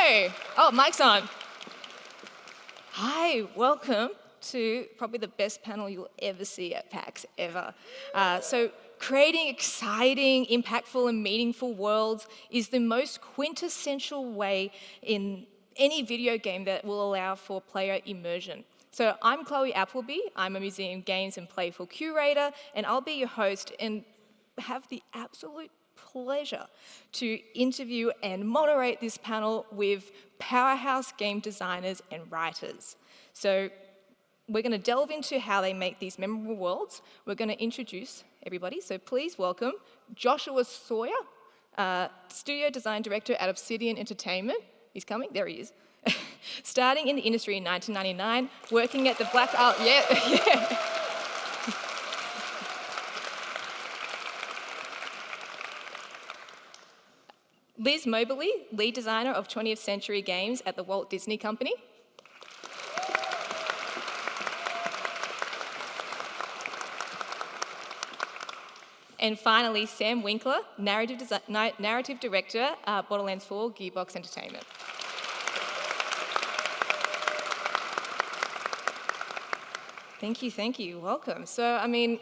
Hello. Oh, mic's on. Hi, welcome to probably the best panel you'll ever see at PAX, ever. So creating exciting, impactful, and meaningful worlds is the most quintessential way in any video game that will allow for player immersion. So I'm Chloe Appleby. I'm a museum games and playful curator, and I'll be your host and have the absolute pleasure to interview and moderate this panel with powerhouse game designers and writers. So we're going to delve into how they make these memorable worlds. We're going to introduce everybody. So please welcome Joshua Sawyer, studio design director at Obsidian Entertainment. He's coming, there he is. Starting in the industry in 1999, working at the Black Isle, yeah. Lis Moberly, lead designer of 20th Century Games at the Walt Disney Company. And finally, Sam Winkler, narrative director at Borderlands 4, Gearbox Entertainment. Thank you, welcome. So, I mean,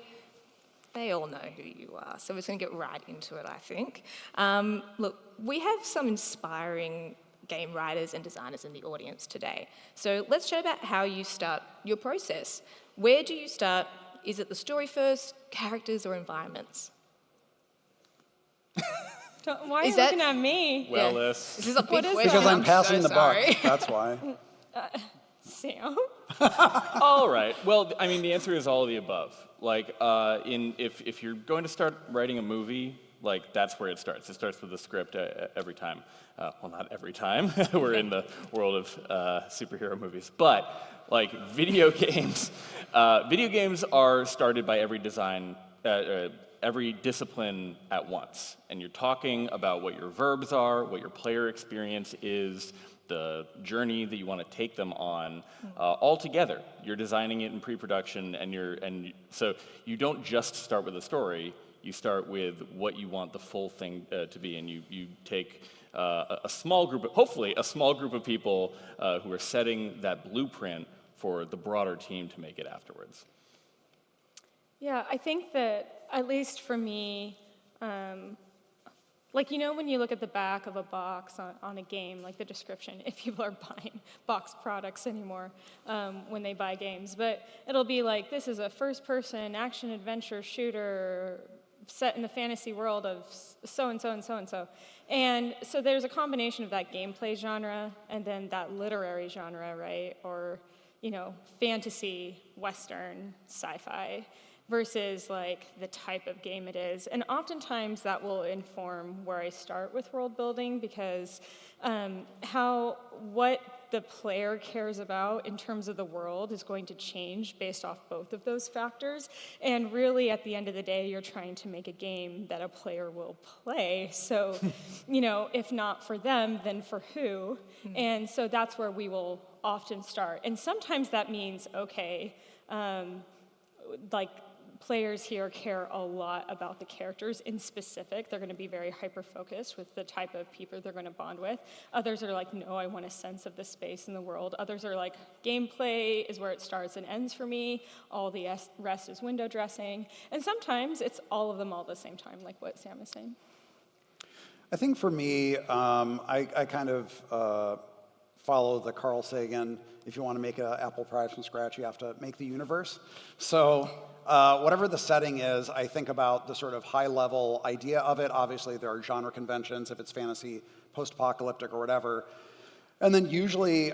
they all know who you are, so we're just going to get right into it, I think. Look, we have some inspiring game writers and designers in the audience today. So let's chat about how you start your process. Where do you start? Is it the story first, characters, or environments? Why are you looking at me? Well, Yeah. Lis. This is a big question. Because I'm passing the buck, sorry. that's why. Sam? All right. Well, I mean, the answer is all of the above. Like, if you're going to start writing a movie, like, that's where it starts. It starts with the script every time. Well, not every time. We're in the world of superhero movies. But, like, video games are started by every discipline at once. And you're talking about what your verbs are, what your player experience is, the journey that you want to take them on, all together. You're designing it in pre-production, and so you don't just start with a story. You start with what you want the full thing to be, and you take a small group, hopefully a small group of people who are setting that blueprint for the broader team to make it afterwards. Yeah, I think that, at least for me, like, you know, when you look at the back of a box on a game, like the description, if people are buying boxed products anymore when they buy games, but it'll be like, this is a first-person action-adventure shooter set in the fantasy world of so-and-so and so-and-so. And so there's a combination of that gameplay genre and then that literary genre, right? Or, you know, fantasy, Western, sci-fi, versus like the type of game it is. And oftentimes that will inform where I start with world building, because what the player cares about in terms of the world is going to change based off both of those factors. And really, at the end of the day, you're trying to make a game that a player will play. So, you know, if not for them, then for who? And so that's where we will often start. And sometimes that means, okay, like, players here care a lot about the characters in specific. They're going to be very hyper-focused with the type of people they're going to bond with. Others are like, no, I want a sense of the space in the world. Others are like, gameplay is where it starts and ends for me. All the rest is window dressing. And sometimes it's all of them all at the same time, like what Sam is saying. I think for me, I kind of follow the Carl Sagan, if you want to make an apple pie from scratch, you have to make the universe. So whatever the setting is, I think about the sort of high-level idea of it. Obviously, there are genre conventions, if it's fantasy, post-apocalyptic, or whatever. And then usually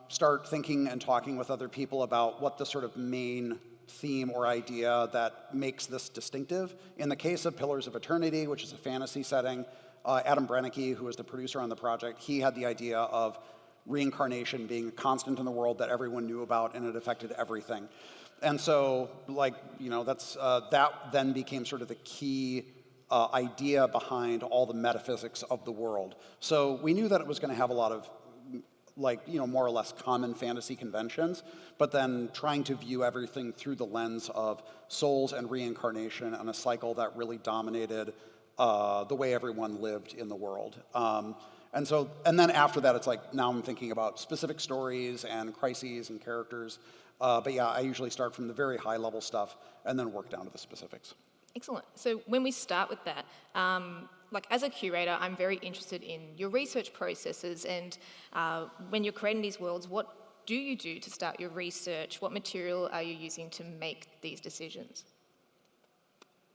start thinking and talking with other people about what the sort of main theme or idea that makes this distinctive. In the case of Pillars of Eternity, which is a fantasy setting, Adam Brennecke, who was the producer on the project, he had the idea of reincarnation being a constant in the world that everyone knew about, and it affected everything. And so, like, you know, that's that then became sort of the key idea behind all the metaphysics of the world. So we knew that it was going to have a lot of, like, you know, more or less common fantasy conventions, but then trying to view everything through the lens of souls and reincarnation and a cycle that really dominated the way everyone lived in the world. And then after that, it's like, now I'm thinking about specific stories and crises and characters. But yeah, I usually start from the very high level stuff and then work down to the specifics. Excellent. So when we start with that, like as a curator, I'm very interested in your research processes, and when you're creating these worlds, what do you do to start your research? What material are you using to make these decisions?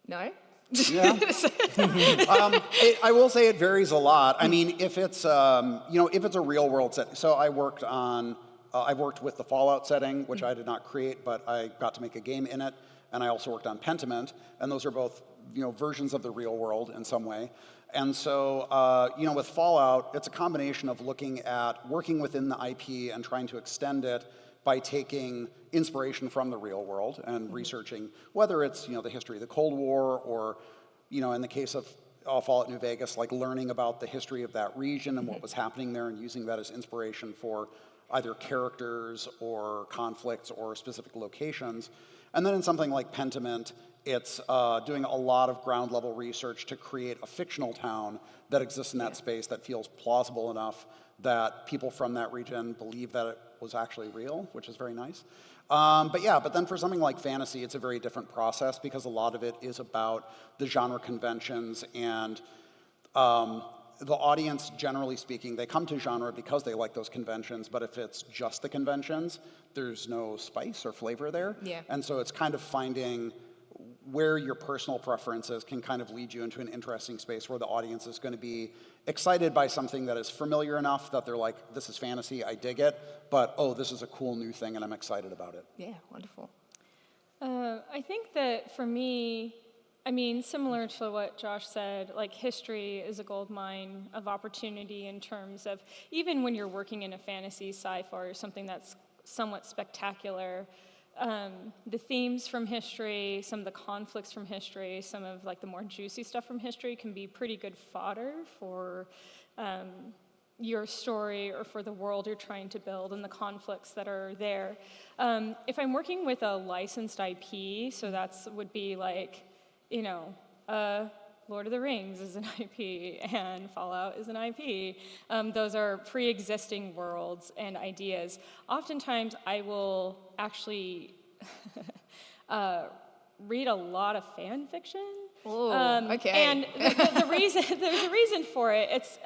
No? Yeah. I will say it varies a lot. I mean, if it's if it's a real world setting. So I worked with the Fallout setting, which I did not create, but I got to make a game in it, and I also worked on Pentiment, and those are both versions of the real world in some way. And so with Fallout, it's a combination of working within the IP and trying to extend it by taking inspiration from the real world and researching, whether it's the history of the Cold War, or in the case of Fallout New Vegas, like learning about the history of that region and what was happening there, and using that as inspiration for either characters or conflicts or specific locations. And then in something like Pentiment, it's doing a lot of ground level research to create a fictional town that exists in that space that feels plausible enough that people from that region believe that it was actually real, which is very nice. But then for something like fantasy, it's a very different process, because a lot of it is about the genre conventions, and the audience, generally speaking, they come to genre because they like those conventions, but if it's just the conventions, there's no spice or flavor there. Yeah. And so it's kind of finding where your personal preferences can kind of lead you into an interesting space where the audience is going to be excited by something that is familiar enough that they're like, this is fantasy, I dig it, but oh, this is a cool new thing and I'm excited about it. Yeah, wonderful. I think that for me, I mean, similar to what Josh said, like history is a goldmine of opportunity in terms of, even when you're working in a fantasy, sci-fi, or something that's somewhat spectacular, the themes from history, some of the conflicts from history, some of like the more juicy stuff from history can be pretty good fodder for your story or for the world you're trying to build and the conflicts that are there. If I'm working with a licensed IP, so that's would be like, Lord of the Rings is an IP and Fallout is an IP. Those are pre-existing worlds and ideas. Oftentimes I will actually read a lot of fan fiction. Oh, okay. And there's a reason for it. It's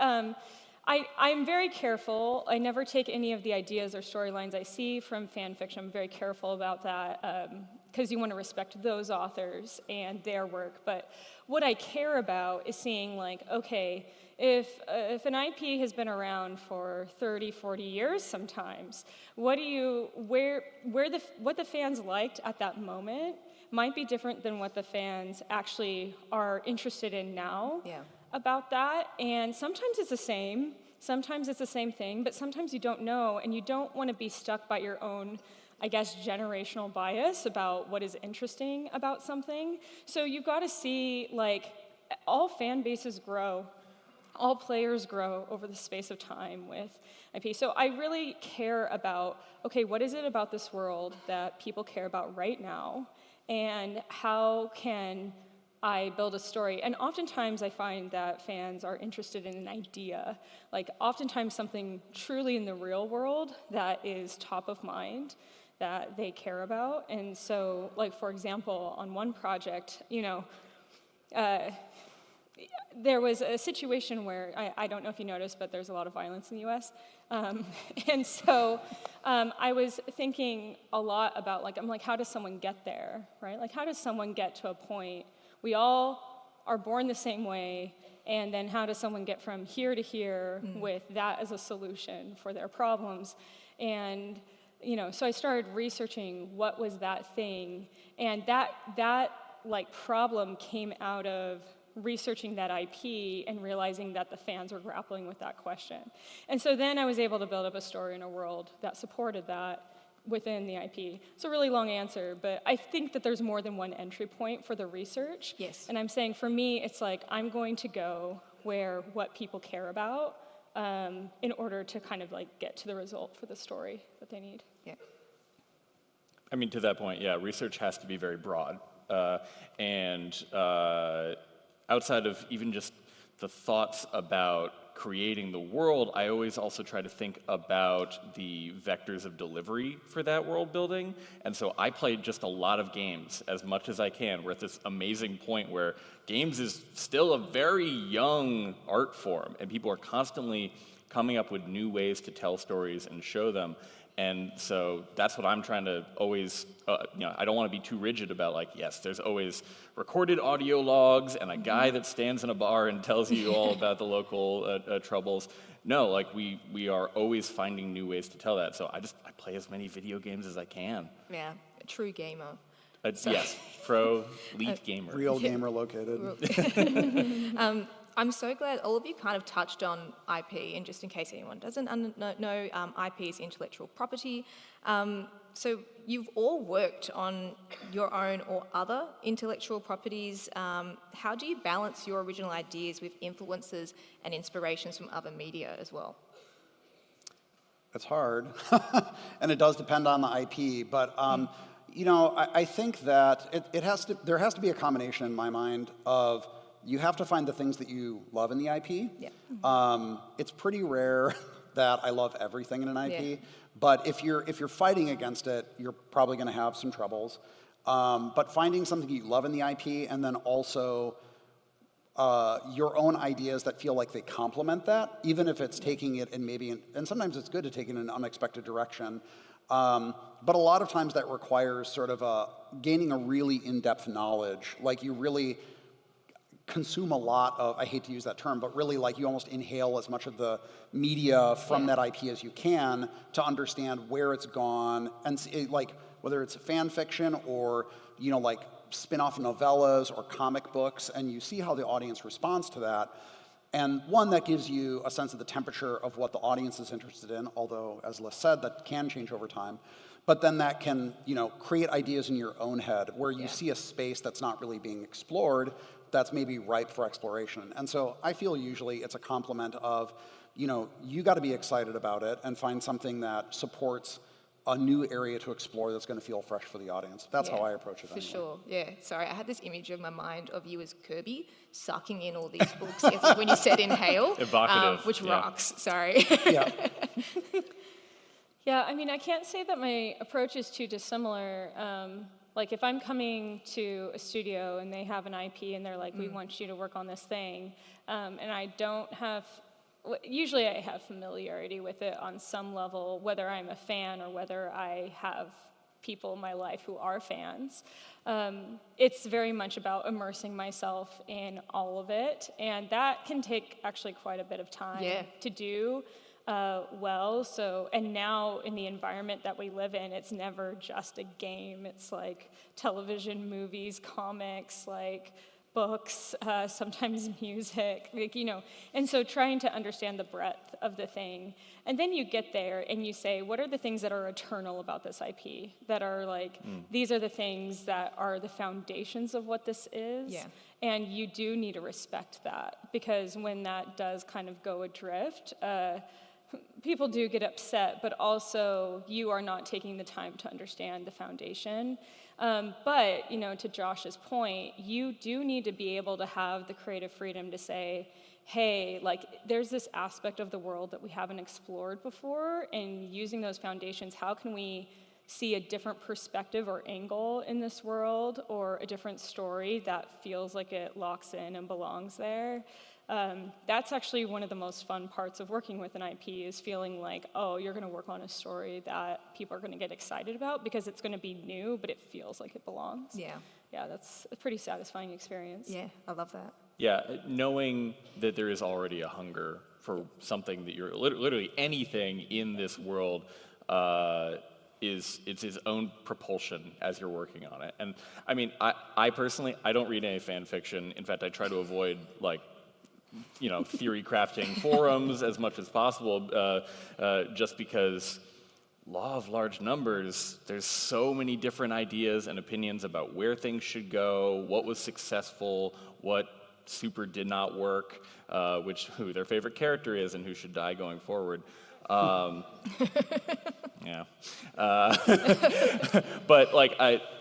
I'm very careful. I never take any of the ideas or storylines I see from fan fiction. I'm very careful about that, because you want to respect those authors and their work. But what I care about is seeing, like, okay, if an IP has been around for 30, 40 years sometimes, what the fans liked at that moment might be different than what the fans actually are interested in now. Yeah. About that, and sometimes it's the same, sometimes it's the same thing, but sometimes you don't know, and you don't want to be stuck by your own, I guess, generational bias about what is interesting about something. So you've got to see, like, all fan bases grow, all players grow over the space of time with IP. So I really care about, okay, what is it about this world that people care about right now, and how can I build a story? And oftentimes I find that fans are interested in an idea, like oftentimes something truly in the real world that is top of mind that they care about. And so, like, for example, on one project, there was a situation where, I don't know if you noticed, but there's a lot of violence in the US. And so I was thinking a lot about, like, I'm like, how does someone get there, right? Like, how does someone get to a point? We all are born the same way, and then how does someone get from here to here with that as a solution for their problems? And, so I started researching what was that thing, and that like problem came out of researching that IP and realizing that the fans were grappling with that question. And so then I was able to build up a story in a world that supported that within the IP. It's a really long answer, but I think that there's more than one entry point for the research. Yes. And I'm saying, for me, it's like I'm going to go where what people care about in order to kind of like get to the result for the story that they need. Yeah. I mean, to that point, yeah, research has to be very broad. outside of even just the thoughts about creating the world, I always also try to think about the vectors of delivery for that world building. And so I played just a lot of games as much as I can. We're at this amazing point where games is still a very young art form, and people are constantly coming up with new ways to tell stories and show them. And so that's what I'm trying to always, I don't want to be too rigid about like, yes, there's always recorded audio logs and a guy that stands in a bar and tells you all about the local troubles. No, like we are always finding new ways to tell that. So I play as many video games as I can. Yeah, a true gamer. Yes, pro, elite gamer. Real gamer located. I'm so glad all of you kind of touched on IP, and just in case anyone doesn't know, IP is intellectual property. So you've all worked on your own or other intellectual properties. How do you balance your original ideas with influences and inspirations from other media as well? It's hard, and it does depend on the IP, but I think that there has to be a combination in my mind of you have to find the things that you love in the IP. Yeah. It's pretty rare that I love everything in an IP, Yeah. but if you're fighting against it, you're probably going to have some troubles. But finding something you love in the IP, and then also your own ideas that feel like they complement that, even if it's taking it in and sometimes it's good to take it in an unexpected direction. But a lot of times that requires sort of gaining a really in-depth knowledge. Like you really consume a lot of, I hate to use that term, but really like you almost inhale as much of the media from that IP as you can to understand where it's gone, and see, like whether it's fan fiction or like spin-off novellas or comic books, and you see how the audience responds to that. And one, that gives you a sense of the temperature of what the audience is interested in, although, as Lis said, that can change over time. But then that can, create ideas in your own head where you see a space that's not really being explored, that's maybe ripe for exploration. And so I feel usually it's a complement of, you got to be excited about it and find something that supports a new area to explore that's going to feel fresh for the audience. That's how I approach it. For anyway. sure, yeah. Sorry, I had this image of my mind of you as Kirby sucking in all these books as like when you said inhale, Evocative, which yeah. rocks. Sorry. Yeah. Yeah, I mean, I can't say that my approach is too dissimilar. Like if I'm coming to a studio and they have an IP and they're like, we want you to work on this thing, and I don't have, usually I have familiarity with it on some level, whether I'm a fan or whether I have people in my life who are fans. It's very much about immersing myself in all of it, and that can take actually quite a bit of time to do. And now in the environment that we live in, it's never just a game. It's like television, movies, comics, like books, sometimes music, And so trying to understand the breadth of the thing. And then you get there and you say, what are the things that are eternal about this IP? That are like, these are the things that are the foundations of what this is. Yeah. And you do need to respect that, because when that does kind of go adrift, people do get upset, but also you are not taking the time to understand the foundation. But, to Josh's point, you do need to be able to have the creative freedom to say, hey, like, there's this aspect of the world that we haven't explored before, and using those foundations, how can we see a different perspective or angle in this world, or a different story that feels like it locks in and belongs there? That's actually one of the most fun parts of working with an IP, is feeling like, oh, you're going to work on a story that people are going to get excited about because it's going to be new, but it feels like it belongs. Yeah. Yeah, that's a pretty satisfying experience. Yeah, I love that. Yeah, knowing that there is already a hunger for something that you're literally anything in this world it's its own propulsion as you're working on it. And I mean, I personally, I don't read any fan fiction. In fact, I try to avoid theory crafting forums as much as possible, just because law of large numbers, there's so many different ideas and opinions about where things should go, what was successful, what super did not work, who their favorite character is, and who should die going forward. Yeah. But like,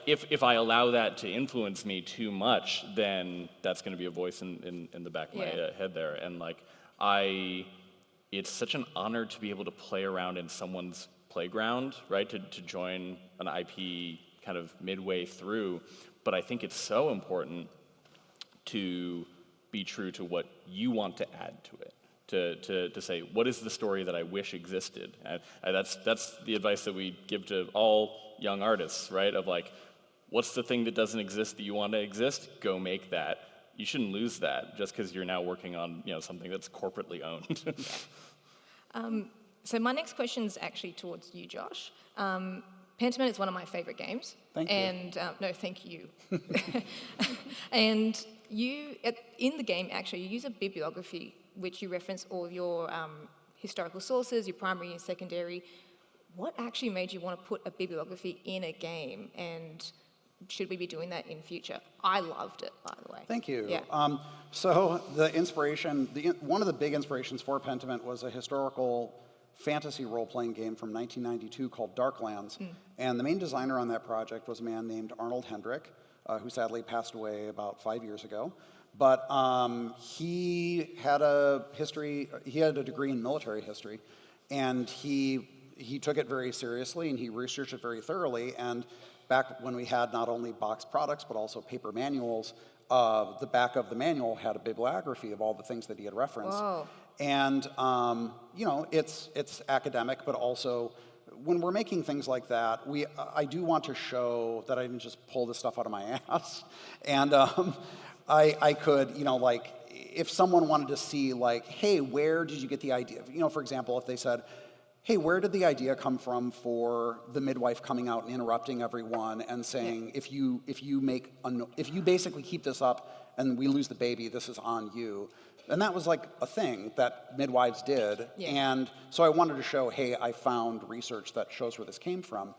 if I allow that to influence me too much, then that's going to be a voice in the back of my head there. And like, it's such an honor to be able to play around in someone's playground, right? To join an IP kind of midway through. But I think it's so important to be true to what you want to add to it. To say, what is the story that I wish existed? That's the advice that we give to all young artists, right? Of like, what's the thing that doesn't exist that you want to exist? Go make that. You shouldn't lose that just because you're now working on something that's corporately owned. So my next question is actually towards you, Josh. Pentiment is one of my favorite games. Thank you. And no, thank you. And you, in the game, actually, you use a bibliography which you reference all of your historical sources, your primary and secondary. What actually made you want to put a bibliography in a game, and should we be doing that in future? I loved it, by the way. Thank you. Yeah. So the inspiration, one of the big inspirations for Pentiment was a historical fantasy role-playing game from 1992 called Darklands. And the main designer on that project was a man named Arnold Hendrick, who sadly passed away about 5 years ago. But he had a degree in military history, and he took it very seriously, and he researched it very thoroughly. And back when we had not only boxed products, but also paper manuals, the back of the manual had a bibliography of all the things that he had referenced. Whoa. And, it's academic, but also when we're making things like that, I do want to show that I didn't just pull this stuff out of my ass. And I could, if someone wanted to see, like, hey, where did you get the idea? For example, if they said, hey, where did the idea come from for the midwife coming out and interrupting everyone and saying, if you basically keep this up and we lose the baby, this is on you. And that was like a thing that midwives did. Yeah. And so I wanted to show, hey, I found research that shows where this came from.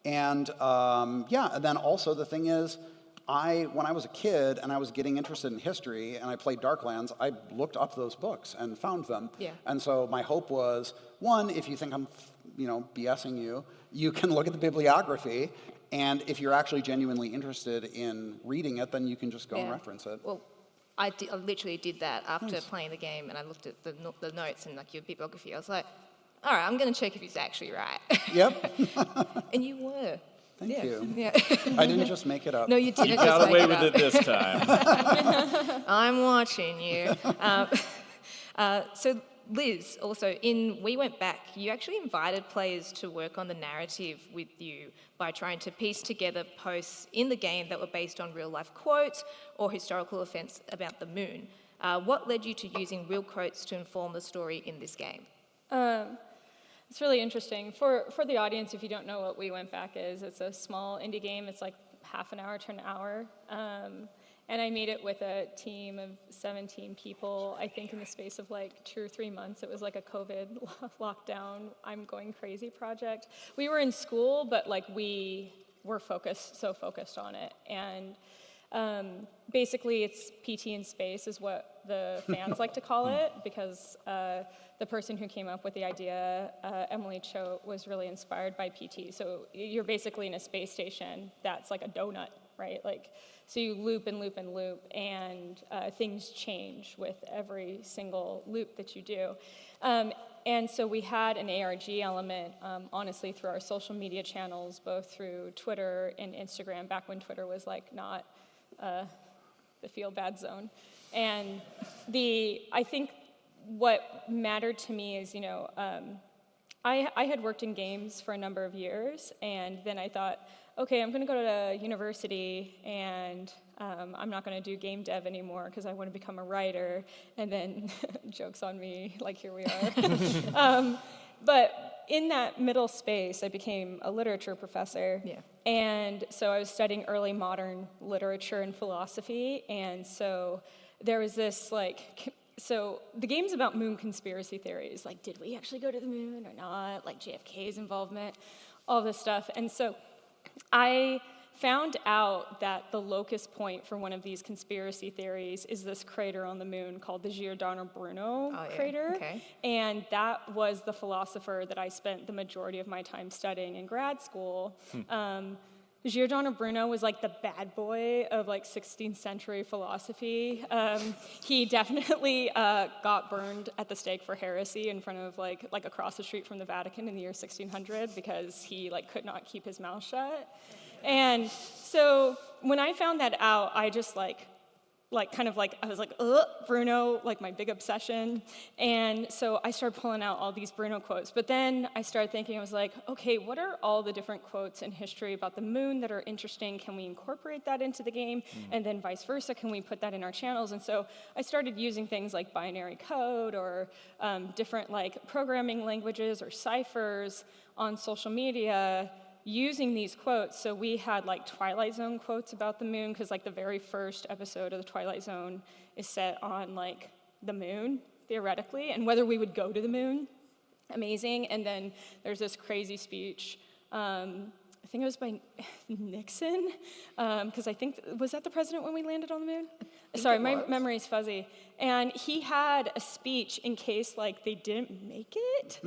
And and then also the thing is, when I was a kid and I was getting interested in history and I played Darklands, I looked up those books and found them. Yeah. And so my hope was, one, if you think I'm, BSing you, you can look at the bibliography, and if you're actually genuinely interested in reading it, then you can just go and reference it. Well, I literally did that after playing the game, and I looked at the notes and like your bibliography. I was like, all right, I'm going to check if he's actually right. Yep. And you were. Thank you. Yeah. I didn't just make it up. No, you didn't. You just got make away it with up. it this time. I'm watching you. So Liz, also, in We Went Back, you actually invited players to work on the narrative with you by trying to piece together posts in the game that were based on real-life quotes or historical events about the moon. What led you to using real quotes to inform the story in this game? It's really interesting. For the audience, if you don't know what We Went Back is, it's a small indie game. It's like half an hour to an hour. And I made it with a team of 17 people, I think in the space of like 2 or 3 months. It was like a COVID lockdown, I'm going crazy project. We were in school, but like we were so focused on it. And basically it's PT in space is what the fans like to call it, because the person who came up with the idea, Emily Cho, was really inspired by PT. So you're basically in a space station that's like a donut, right? So you loop and loop and loop, and things change with every single loop that you do. And so we had an ARG element, honestly, through our social media channels, both through Twitter and Instagram, back when Twitter was like not the feel-bad zone. And I think what mattered to me is, I had worked in games for a number of years, and then I thought, okay, I'm going to go to university, and I'm not going to do game dev anymore because I want to become a writer. And then, joke's on me, like here we are. But in that middle space, I became a literature professor. Yeah. And so I was studying early modern literature and philosophy, and so there was this so the game's about moon conspiracy theories, like did we actually go to the moon or not, like JFK's involvement, all this stuff. And so I found out that the locus point for one of these conspiracy theories is this crater on the moon called the Giordano Bruno crater. Okay. And that was the philosopher that I spent the majority of my time studying in grad school. Giordano Bruno was like the bad boy of like 16th century philosophy. He definitely got burned at the stake for heresy in front of like across the street from the Vatican in the year 1600 because he like could not keep his mouth shut. And so when I found that out, I just I was like, Bruno, like my big obsession. And so I started pulling out all these Bruno quotes. But then I started thinking, I was like, okay, what are all the different quotes in history about the moon that are interesting? Can we incorporate that into the game? And then vice versa, can we put that in our channels? And so I started using things like binary code or different like programming languages or ciphers on social media using these quotes. So we had like Twilight Zone quotes about the moon, because like the very first episode of the Twilight Zone is set on like the moon, theoretically, and whether we would go to the moon, amazing. And then there's this crazy speech, I think it was by Nixon, because I think, was that the president when we landed on the moon? Sorry, my memory's fuzzy. And he had a speech in case like they didn't make it.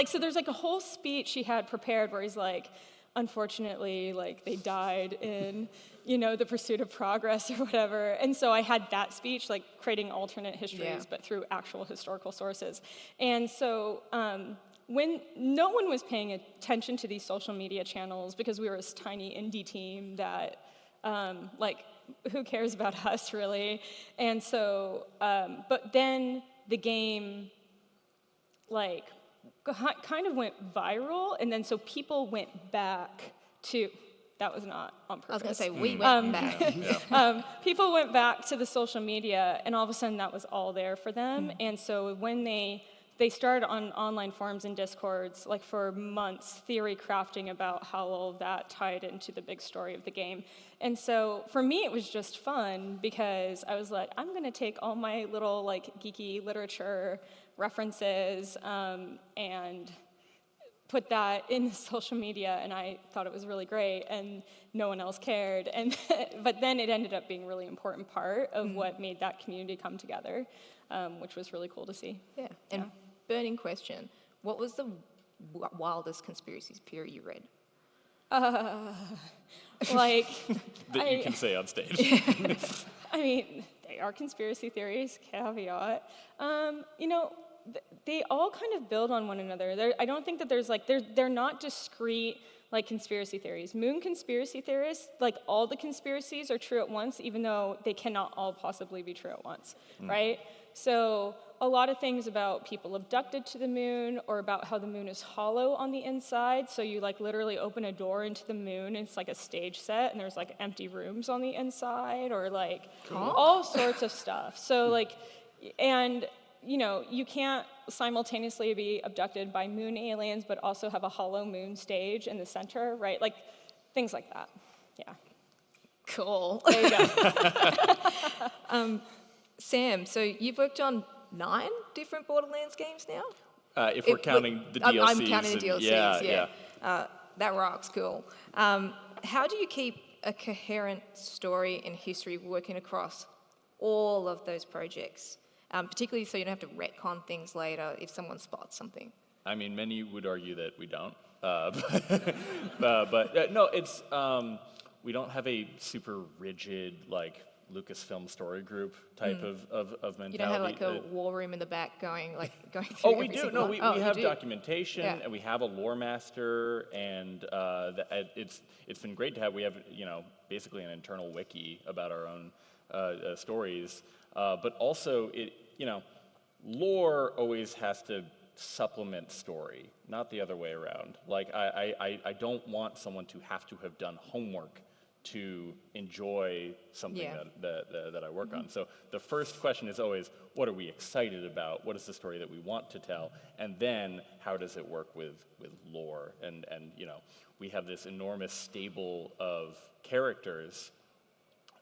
So there's like a whole speech he had prepared where he's like, unfortunately, like they died in, the pursuit of progress or whatever. And so I had that speech, like creating alternate histories, but through actual historical sources. And so when no one was paying attention to these social media channels, because we were this tiny indie team that, who cares about us, really? And so, but then the game, kind of went viral, and then so people went back to, that was not on purpose. I was going to say, we went back. People went back to the social media, and all of a sudden that was all there for them. And so when they started on online forums and discords, like for months, theory crafting about how all of that tied into the big story of the game. And so for me, it was just fun because I was like, I'm gonna take all my little like geeky literature references and put that in social media, and I thought it was really great, and no one else cared. But then it ended up being a really important part of what made that community come together, which was really cool to see. Yeah, and burning question, what was the wildest conspiracy theory you read? That you can say on stage. I mean, they are conspiracy theories, caveat. They all kind of build on one another. I don't think that there's they're not discrete like conspiracy theories. Moon conspiracy theorists, like all the conspiracies are true at once, even though they cannot all possibly be true at once, right? So a lot of things about people abducted to the moon, or about how the moon is hollow on the inside. So you like literally open a door into the moon, and it's like a stage set, and there's like empty rooms on the inside, or like all sorts of stuff. So you can't simultaneously be abducted by moon aliens, but also have a hollow moon stage in the center, right? Like things like that. Yeah. Cool. There you go. Sam, so you've worked on 9 different Borderlands games now? If we're counting the DLCs. I'm counting the DLCs, yeah. That rocks, cool. How do you keep a coherent story and history working across all of those projects? Particularly so you don't have to retcon things later if someone spots something. I mean, many would argue that we don't. No, it's, we don't have a super rigid, like, Lucasfilm story group type of mentality. You don't have like a war room in the back going through we do. No, we have documentation, and we have a lore master, and it's been great to have. We have basically an internal wiki about our own stories, but also lore always has to supplement story, not the other way around. Like I don't want someone to have to have done homework to enjoy something that I work on. So the first question is always, what are we excited about? What is the story that we want to tell? And then how does it work with lore? And we have this enormous stable of characters,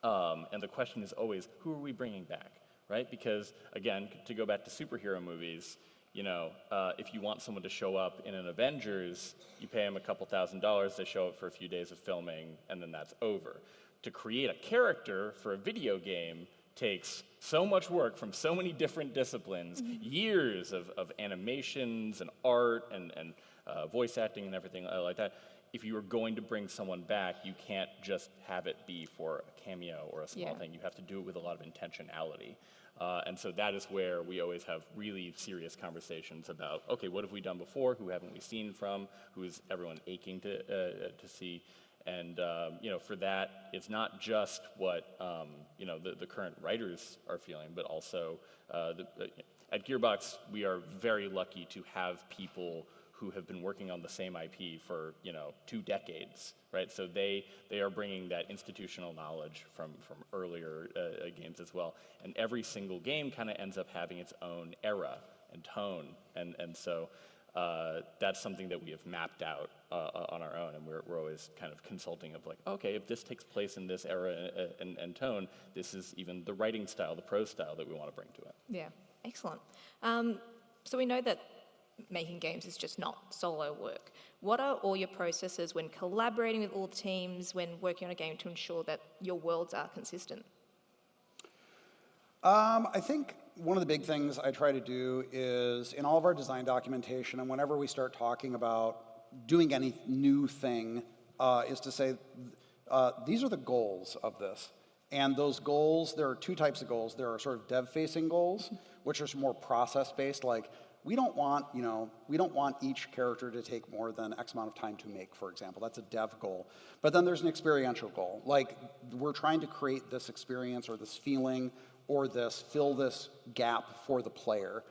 and the question is always, who are we bringing back, right? Because again, to go back to superhero movies, If you want someone to show up in an Avengers, you pay them a couple $1,000s, they show up for a few days of filming, and then that's over. To create a character for a video game takes so much work from so many different disciplines, years of animations and art and voice acting and everything like that. If you are going to bring someone back, you can't just have it be for a cameo or a small thing. You have to do it with a lot of intentionality. And so that is where we always have really serious conversations about, okay, what have we done before? Who haven't we seen from? Who is everyone aching to see? And for that, it's not just what the current writers are feeling, but also at Gearbox, we are very lucky to have people who have been working on the same IP for 2 decades, right? So they are bringing that institutional knowledge from earlier games as well. And every single game kind of ends up having its own era and tone, and so that's something that we have mapped out on our own, and we're always kind of consulting of like, okay, if this takes place in this era and tone, this is even the writing style, the prose style that we want to bring to it. Yeah, excellent. So we know that making games is just not solo work. What are all your processes when collaborating with all teams, when working on a game to ensure that your worlds are consistent? I think one of the big things I try to do is in all of our design documentation, and whenever we start talking about doing any new thing, is to say, these are the goals of this. And those goals, there are 2 types of goals. There are sort of dev-facing goals, which are more process-based, like we don't want each character to take more than X amount of time to make, for example. That's a dev goal. But then there's an experiential goal. Like, we're trying to create this experience or this feeling or fill this gap for the player.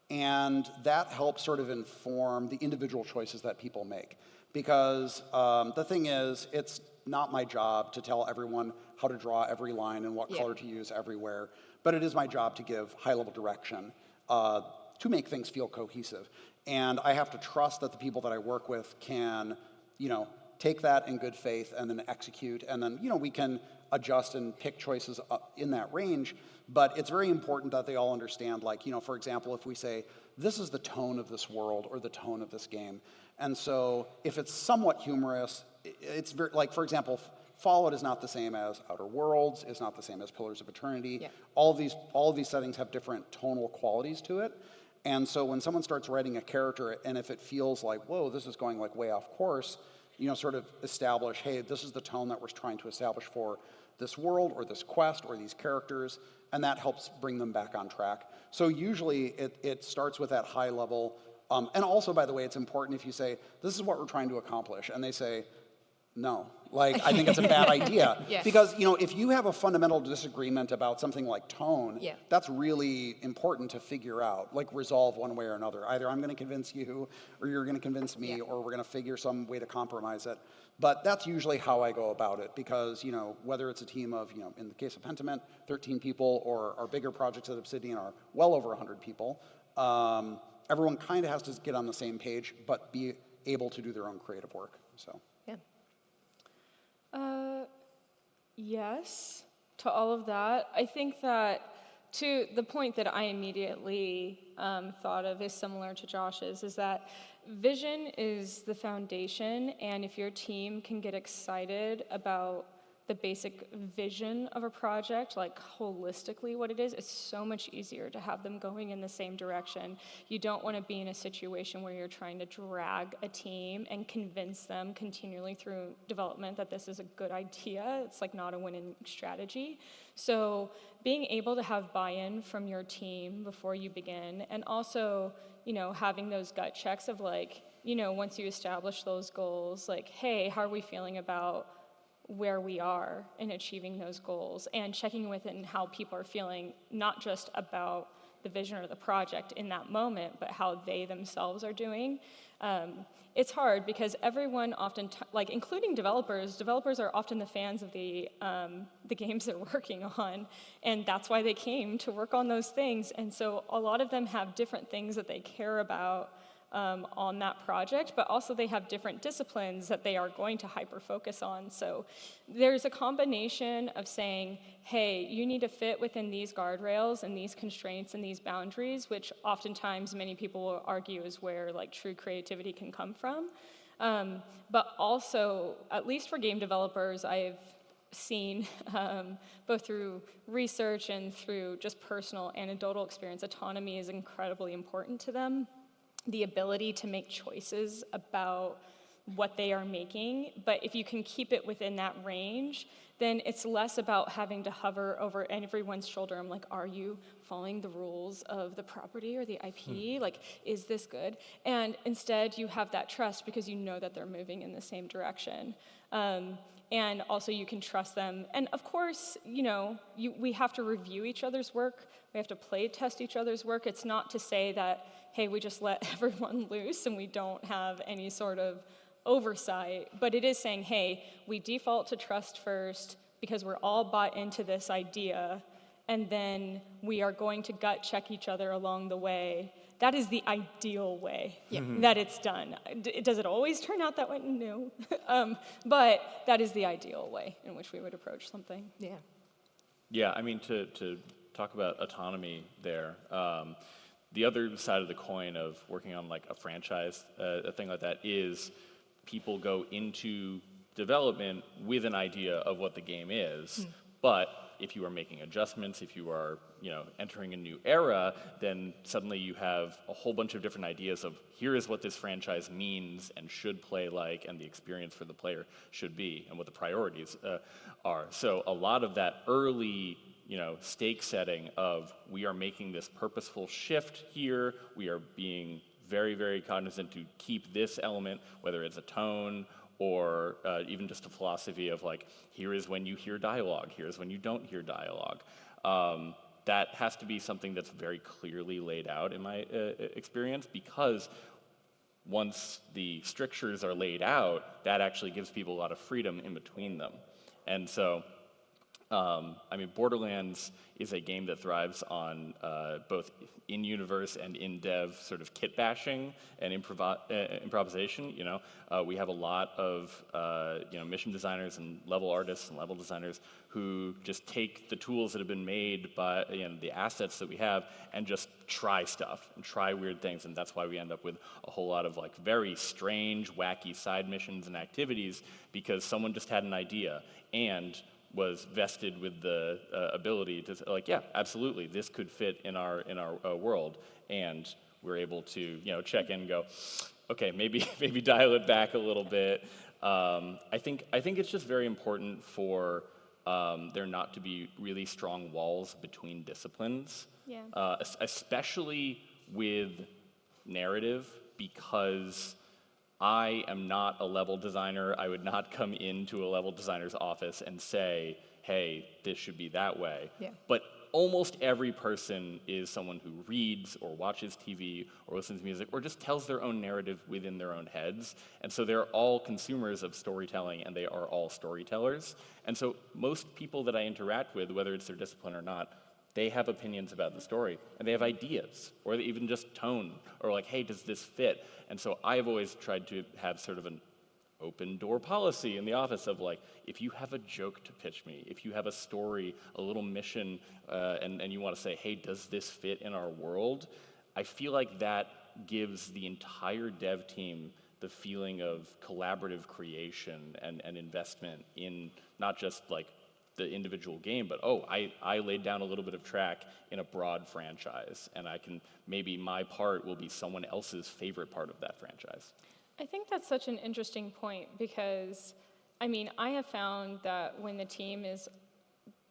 And that helps sort of inform the individual choices that people make. Because the thing is, it's not my job to tell everyone how to draw every line and what color to use everywhere. But it is my job to give high-level direction to make things feel cohesive. And I have to trust that the people that I work with can, take that in good faith and then execute. And then, we can adjust and pick choices in that range. But it's very important that they all understand, like, for example, if we say, this is the tone of this world or the tone of this game. And so if it's somewhat humorous, it's very, like, for example, Fallout is not the same as Outer Worlds, is not the same as Pillars of Eternity. Yeah. All of these settings have different tonal qualities to it. And so when someone starts writing a character, and if it feels like, whoa, this is going like way off course, sort of establish, hey, this is the tone that we're trying to establish for this world or this quest or these characters, and that helps bring them back on track. So usually it starts with that high level. And also, by the way, it's important if you say, this is what we're trying to accomplish, and they say, no. Like, I think it's a bad idea. Yeah. Because, if you have a fundamental disagreement about something like tone, that's really important to figure out, like resolve one way or another. Either I'm going to convince you, or you're going to convince me, or we're going to figure some way to compromise it. But that's usually how I go about it, because, whether it's a team of, in the case of Pentiment, 13 people, or our bigger projects at Obsidian are well over 100 people, everyone kind of has to get on the same page, but be able to do their own creative work, so. Yes, to all of that. I think that to the point that I immediately thought of is similar to Josh's, is that vision is the foundation, and if your team can get excited about the basic vision of a project, like holistically what it is, it's so much easier to have them going in the same direction. You don't want to be in a situation where you're trying to drag a team and convince them continually through development that this is a good idea. It's like not a winning strategy. So being able to have buy-in from your team before you begin, and also, having those gut checks of like, once you establish those goals, like, hey, how are we feeling about where we are in achieving those goals, and checking with it and how people are feeling, not just about the vision or the project in that moment, but how they themselves are doing. It's hard because everyone often, including developers are often the fans of the games they're working on, and that's why they came to work on those things. And so a lot of them have different things that they care about on that project, but also they have different disciplines that they are going to hyper-focus on. So there's a combination of saying, hey, you need to fit within these guardrails and these constraints and these boundaries, which oftentimes many people will argue is where like true creativity can come from. But also, at least for game developers, I've seen, both through research and through just personal anecdotal experience, autonomy is incredibly important to them. The ability to make choices about what they are making, but if you can keep it within that range, then it's less about having to hover over everyone's shoulder. I'm like, are you following the rules of the property or the IP? Like, is this good? And instead, you have that trust because you know that they're moving in the same direction. And also you can trust them. And of course, you know, we have to review each other's work. We have to play test each other's work. It's not to say that, hey, we just let everyone loose and we don't have any sort of oversight, but it is saying, hey, we default to trust first because we're all bought into this idea, and then we are going to gut check each other along the way. That is the ideal way that it's done. Does it always turn out that way? No. But that is the ideal way in which we would approach something. Yeah. Yeah, I mean, to talk about autonomy there, the other side of the coin of working on like a franchise, a thing like that, is people go into development with an idea of what the game is, but if you are making adjustments, if you are, you know, entering a new era, then suddenly you have a whole bunch of different ideas of here is what this franchise means and should play like, and the experience for the player should be, and what the priorities are. So a lot of that early, you know, stake setting of we are making this purposeful shift here, we are being very, very cognizant to keep this element, whether it's a tone or even just a philosophy of like, here is when you hear dialogue, here's when you don't hear dialogue. That has to be something that's very clearly laid out in my experience, because once the strictures are laid out, that actually gives people a lot of freedom in between them. And so, I mean, Borderlands is a game that thrives on both in-universe and in-dev sort of kit bashing and improvisation. You know, we have a lot of you know, mission designers and level artists and level designers who just take the tools that have been made by, you know, the assets that we have and just try stuff and try weird things, and that's why we end up with a whole lot of like very strange, wacky side missions and activities, because someone just had an idea and was vested with the ability to like, yeah, absolutely, this could fit in our world, and we're able to, you know, check in and go, okay, maybe dial it back a little bit. I think it's just very important for there not to be really strong walls between disciplines, especially with narrative, because I am not a level designer. I would not come into a level designer's office and say, hey, this should be that way. Yeah. But almost every person is someone who reads or watches TV or listens to music or just tells their own narrative within their own heads. And so they're all consumers of storytelling, and they are all storytellers. And so most people that I interact with, whether it's their discipline or not, they have opinions about the story, and they have ideas, or even just tone, or like, hey, does this fit? And so I've always tried to have sort of an open door policy in the office of like, if you have a joke to pitch me, if you have a story, a little mission, and you want to say, hey, does this fit in our world? I feel like that gives the entire dev team the feeling of collaborative creation and investment in not just like the individual game, but I laid down a little bit of track in a broad franchise, and I can, maybe my part will be someone else's favorite part of that franchise. I think that's such an interesting point, because, I mean, I have found that when the team is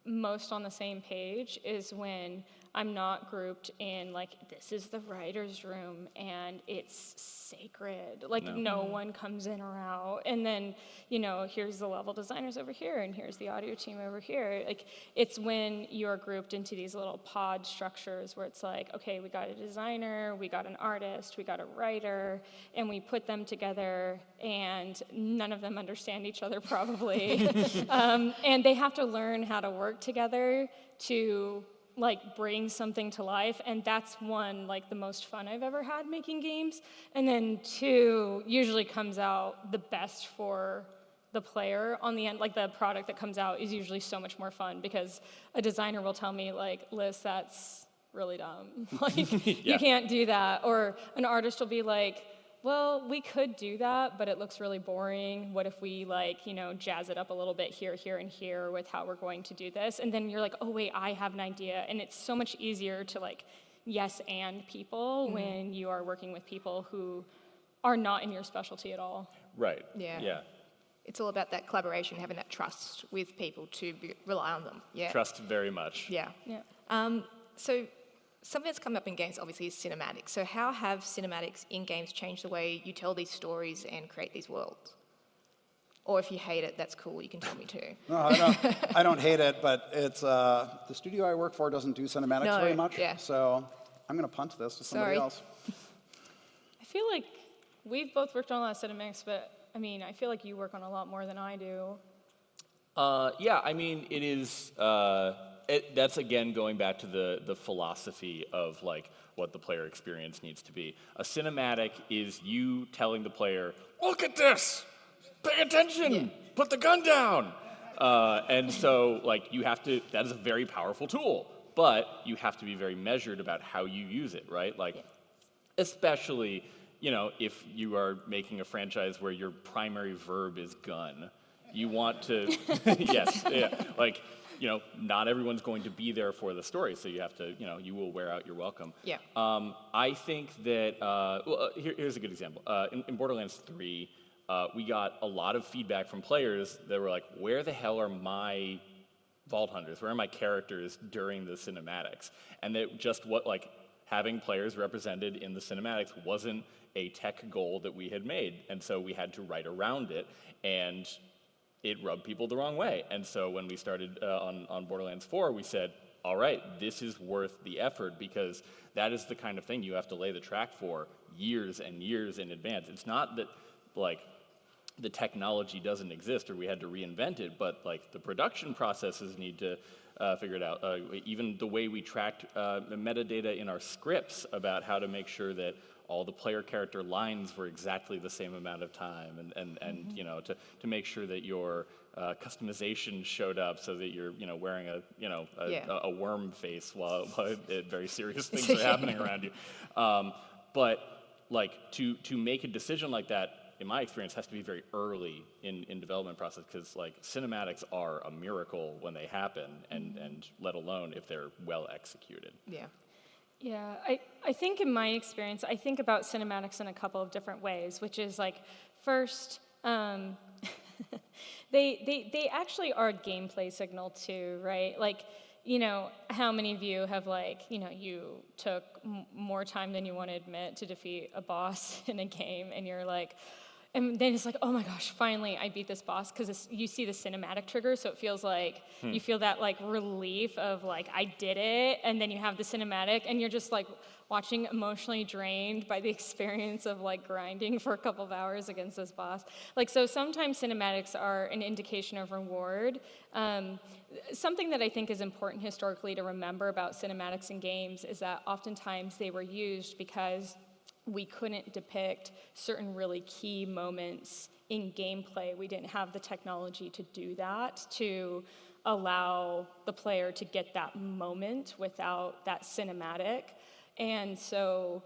most on the same page is when I'm not grouped in, like, this is the writer's room and it's sacred. Like, no one comes in or out. And then, you know, here's the level designers over here and here's the audio team over here. Like, it's when you're grouped into these little pod structures where it's like, okay, we got a designer, we got an artist, we got a writer, and we put them together and none of them understand each other probably. And they have to learn how to work together to like bring something to life, and that's one, like the most fun I've ever had making games. And then two, usually comes out the best for the player on the end. Like the product that comes out is usually so much more fun because a designer will tell me like, Lis, that's really dumb. Like Yeah. you can't do that. Or an artist will be like, well, we could do that, but it looks really boring. What if we like, you know, jazz it up a little bit here, here, and here with how we're going to do this? And then you're like, oh wait, I have an idea. And it's so much easier to like yes and people when you are working with people who are not in your specialty at all. Right. Yeah. Yeah. It's all about that collaboration, having that trust with people to rely on them. Yeah. Trust very much. Yeah. Yeah. So something that's come up in games, obviously, is cinematics. So how have cinematics in games changed the way you tell these stories and create these worlds? Or if you hate it, that's cool. You can tell me too. No, I don't hate it, but it's the studio I work for doesn't do cinematics No, very much. yeah. So I'm going to punt this to somebody Sorry. else. I feel like we've both worked on a lot of cinematics, but I mean, I feel like you work on a lot more than I do. Yeah, I mean, it is, that's again going back to the philosophy of like what the player experience needs to be. A cinematic is you telling the player, look at this, pay attention, put the gun down. And so like you have to, that is a very powerful tool, but you have to be very measured about how you use it, right? Like, especially, you know, if you are making a franchise where your primary verb is gun, you want to, yes, yeah, like, you know, not everyone's going to be there for the story, so you have to, you know, you will wear out your welcome. Yeah. I think that, here's a good example. In Borderlands 3, we got a lot of feedback from players that were like, where the hell are my Vault Hunters? Where are my characters during the cinematics? And that just what, like, having players represented in the cinematics wasn't a tech goal that we had made, and so we had to write around it, and it rubbed people the wrong way. And so when we started on Borderlands 4, we said, all right, this is worth the effort because that is the kind of thing you have to lay the track for years and years in advance. It's not that, like, the technology doesn't exist or we had to reinvent it, but, like, the production processes need to figure it out. Even the way we tracked metadata in our scripts about how to make sure that all the player character lines were exactly the same amount of time, and you know, to make sure that your customization showed up so that you're, you know, wearing a worm face while very serious things are happening around you. But like to make a decision like that, in my experience, has to be very early in development process because like cinematics are a miracle when they happen, and let alone if they're well executed. Yeah. Yeah, I think in my experience, I think about cinematics in a couple of different ways, which is like, first, they actually are a gameplay signal too, right? Like, you know, how many of you have like, you know, you took more time than you want to admit to defeat a boss in a game, and you're like, and then it's like, oh my gosh, finally I beat this boss, because you see the cinematic trigger, so it feels like, you feel that like relief of like, I did it, and then you have the cinematic, and you're just like watching emotionally drained by the experience of like grinding for a couple of hours against this boss. Like, so sometimes cinematics are an indication of reward. Something that I think is important historically to remember about cinematics in games is that oftentimes they were used because we couldn't depict certain really key moments in gameplay. We didn't have the technology to do that, to allow the player to get that moment without that cinematic. And so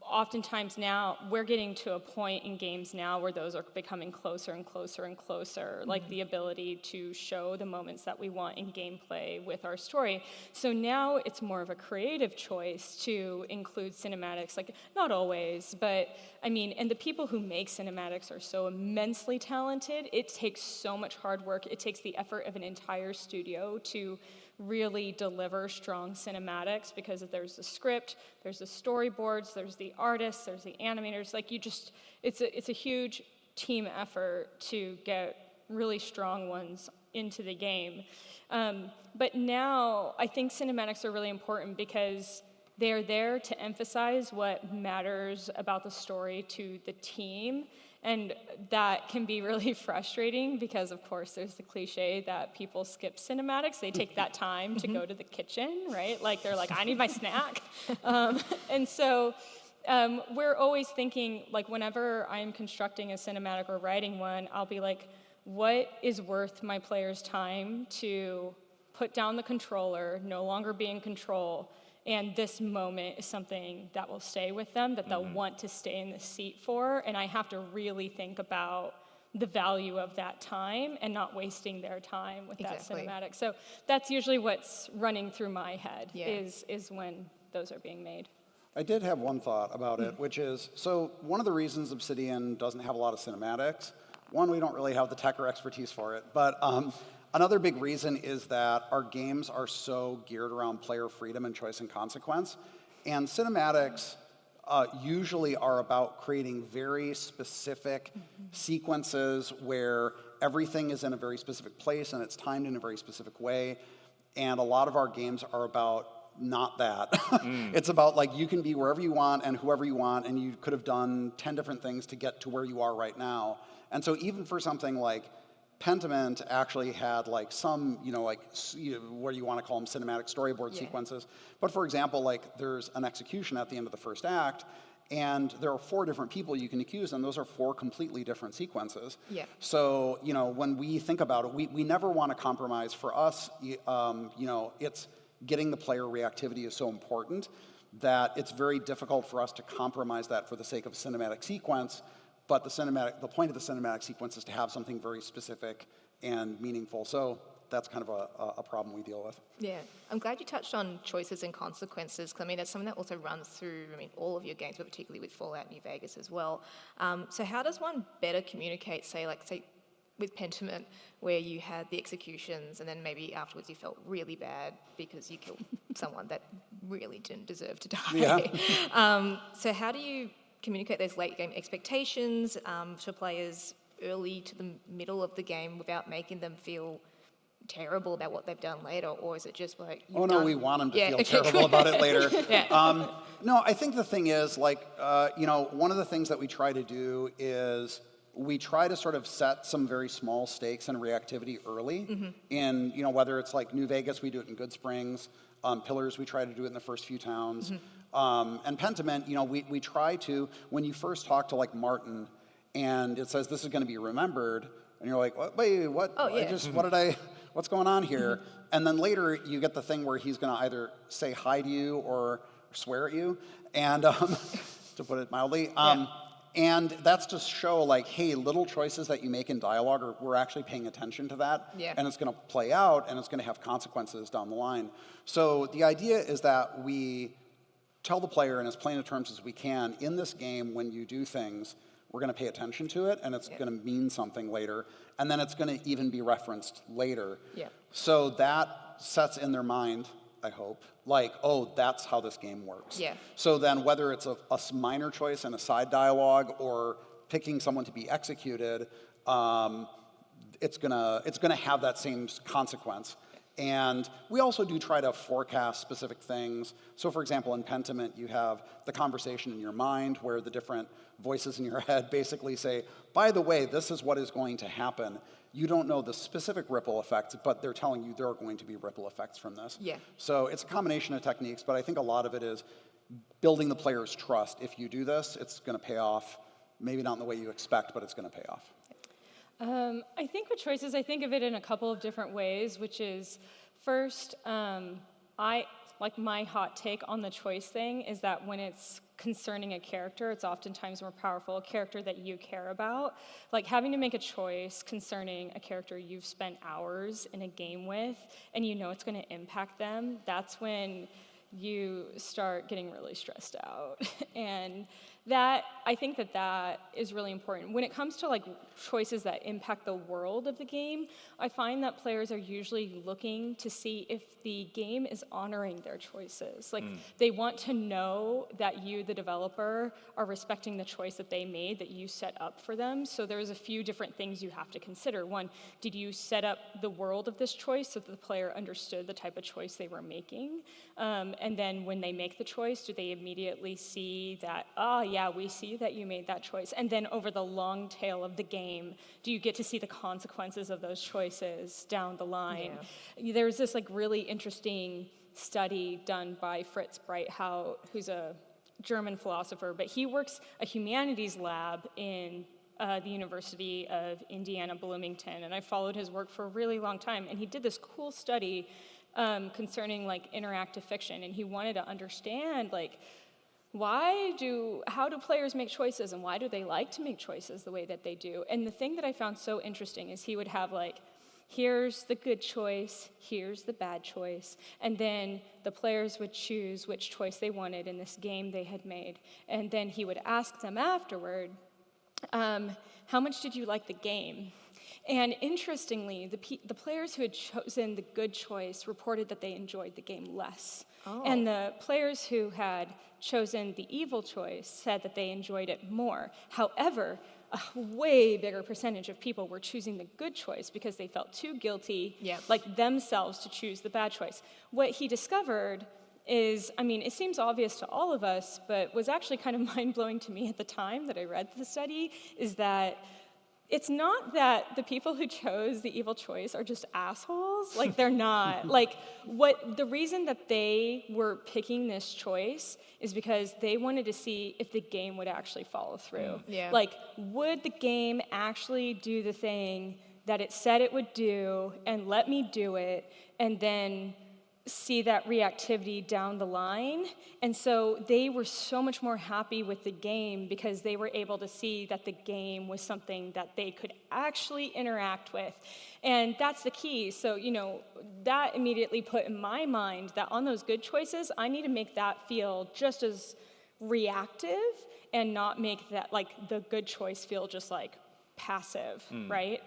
oftentimes now, we're getting to a point in games now where those are becoming closer and closer and closer, like the ability to show the moments that we want in gameplay with our story. So now it's more of a creative choice to include cinematics, like not always, but I mean, and the people who make cinematics are so immensely talented. It takes so much hard work. It takes the effort of an entire studio to really deliver strong cinematics, because there's the script, there's the storyboards, there's the artists, there's the animators. Like, you just, it's a huge team effort to get really strong ones into the game. But now I think cinematics are really important because they're there to emphasize what matters about the story to the team. And that can be really frustrating because, of course, there's the cliche that people skip cinematics. They take that time to go to the kitchen, right? Like, they're like, I need my snack. And so we're always thinking, like, whenever I'm constructing a cinematic or writing one, I'll be like, what is worth my player's time to put down the controller, no longer be in control, and this moment is something that will stay with them, that they'll want to stay in the seat for, and I have to really think about the value of that time and not wasting their time with that cinematic. So that's usually what's running through my head, is when those are being made. I did have one thought about it, which is, so one of the reasons Obsidian doesn't have a lot of cinematics, one, we don't really have the tech or expertise for it, but another big reason is that our games are so geared around player freedom and choice and consequence, and cinematics usually are about creating very specific sequences where everything is in a very specific place and it's timed in a very specific way, and a lot of our games are about not that. It's about, like, you can be wherever you want and whoever you want, and you could have done 10 different things to get to where you are right now. And so even for something like Pentiment actually had, like, some, what do you want to call them, cinematic storyboard sequences. But for example, like, there's an execution at the end of the first act, and there are 4 different people you can accuse, and those are 4 completely different sequences. So, when we think about it, we never want to compromise. For us, it's getting the player reactivity is so important that it's very difficult for us to compromise that for the sake of a cinematic sequence. But the point of the cinematic sequence is to have something very specific and meaningful. So that's kind of a problem we deal with. Yeah, I'm glad you touched on choices and consequences, because I mean, that's something that also runs through, all of your games, but particularly with Fallout New Vegas as well. So how does one better communicate, say with Pentiment, where you had the executions and then maybe afterwards you felt really bad because you killed someone that really didn't deserve to die? So how do you communicate those late game expectations to players early to the middle of the game without making them feel terrible about what they've done later? Or is it just like, we want them to feel terrible about it later. No, I think the thing is, one of the things that we try to do is we try to sort of set some very small stakes and reactivity early. And, whether it's like New Vegas, we do it in Good Springs. Pillars, we try to do it in the first few towns. And Pentiment, we try to, when you first talk to, like, Martin, and it says this is going to be remembered, and you're like, wait, what? What's going on here? And then later you get the thing where he's going to either say hi to you or swear at you, and to put it mildly. And that's to show, like, hey, little choices that you make in dialogue, we're actually paying attention to that, and it's going to play out, and it's going to have consequences down the line. So the idea is that we tell the player in as plain of terms as we can, in this game, when you do things, we're going to pay attention to it, and it's going to mean something later, and then it's going to even be referenced later. So that sets in their mind, I hope, like, oh, that's how this game works. So then whether it's a minor choice in a side dialogue or picking someone to be executed, it's gonna have that same consequence. And we also do try to forecast specific things. So for example, in Pentiment, you have the conversation in your mind where the different voices in your head basically say, by the way, this is what is going to happen. You don't know the specific ripple effects, but they're telling you there are going to be ripple effects from this. So it's a combination of techniques, but I think a lot of it is building the player's trust. If you do this, it's going to pay off. Maybe not in the way you expect, but it's going to pay off. I think with choices, I think of it in a couple of different ways, which is, first, my hot take on the choice thing is that when it's concerning a character, it's oftentimes more powerful, a character that you care about. Like having to make a choice concerning a character you've spent hours in a game with, and you know it's going to impact them, that's when you start getting really stressed out. And I think that is really important. When it comes to like choices that impact the world of the game, I find that players are usually looking to see if the game is honoring their choices. Like they want to know that you, the developer, are respecting the choice that they made, that you set up for them. So there's a few different things you have to consider. One, did you set up the world of this choice so that the player understood the type of choice they were making? And then when they make the choice, do they immediately see that, yeah, we see that you made that choice? And then over the long tail of the game, do you get to see the consequences of those choices down the line? Yeah. There's this like really interesting study done by Fritz Breithout, who's a German philosopher, but he works a humanities lab in the University of Indiana, Bloomington, and I followed his work for a really long time, and he did this cool study concerning like interactive fiction, and he wanted to understand like how do players make choices and why do they like to make choices the way that they do? And the thing that I found so interesting is he would have like, here's the good choice, here's the bad choice, and then the players would choose which choice they wanted in this game they had made. And then he would ask them afterward, how much did you like the game? And interestingly, the players who had chosen the good choice reported that they enjoyed the game less. Oh. And the players who had chosen the evil choice said that they enjoyed it more. However, a way bigger percentage of people were choosing the good choice because they felt too guilty, like themselves, to choose the bad choice. What he discovered is, I mean, it seems obvious to all of us, but was actually kind of mind-blowing to me at the time that I read the study, is that it's not that the people who chose the evil choice are just assholes. Like, they're not. Like, the reason that they were picking this choice is because they wanted to see if the game would actually follow through. Yeah. Like, would the game actually do the thing that it said it would do and let me do it, and then see that reactivity down the line? And so they were so much more happy with the game because they were able to see that the game was something that they could actually interact with. And that's the key. So, you know, that immediately put in my mind that on those good choices, I need to make that feel just as reactive and not make that, like, the good choice feel just like passive, right?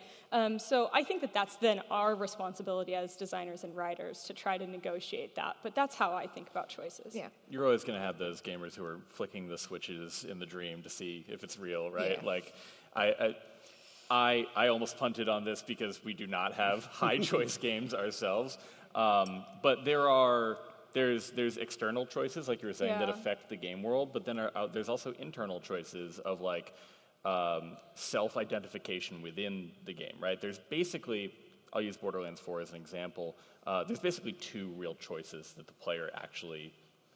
So I think that that's then our responsibility as designers and writers to try to negotiate that. But that's how I think about choices. Yeah. You're always going to have those gamers who are flicking the switches in the dream to see if it's real, right? Yeah. Like, I almost punted on this because we do not have high choice games ourselves. But there's external choices, like you were saying, that affect the game world. But then there's also internal choices of like, self-identification within the game, right? There's basically, I'll use Borderlands 4 as an example, there's basically two real choices that the player actually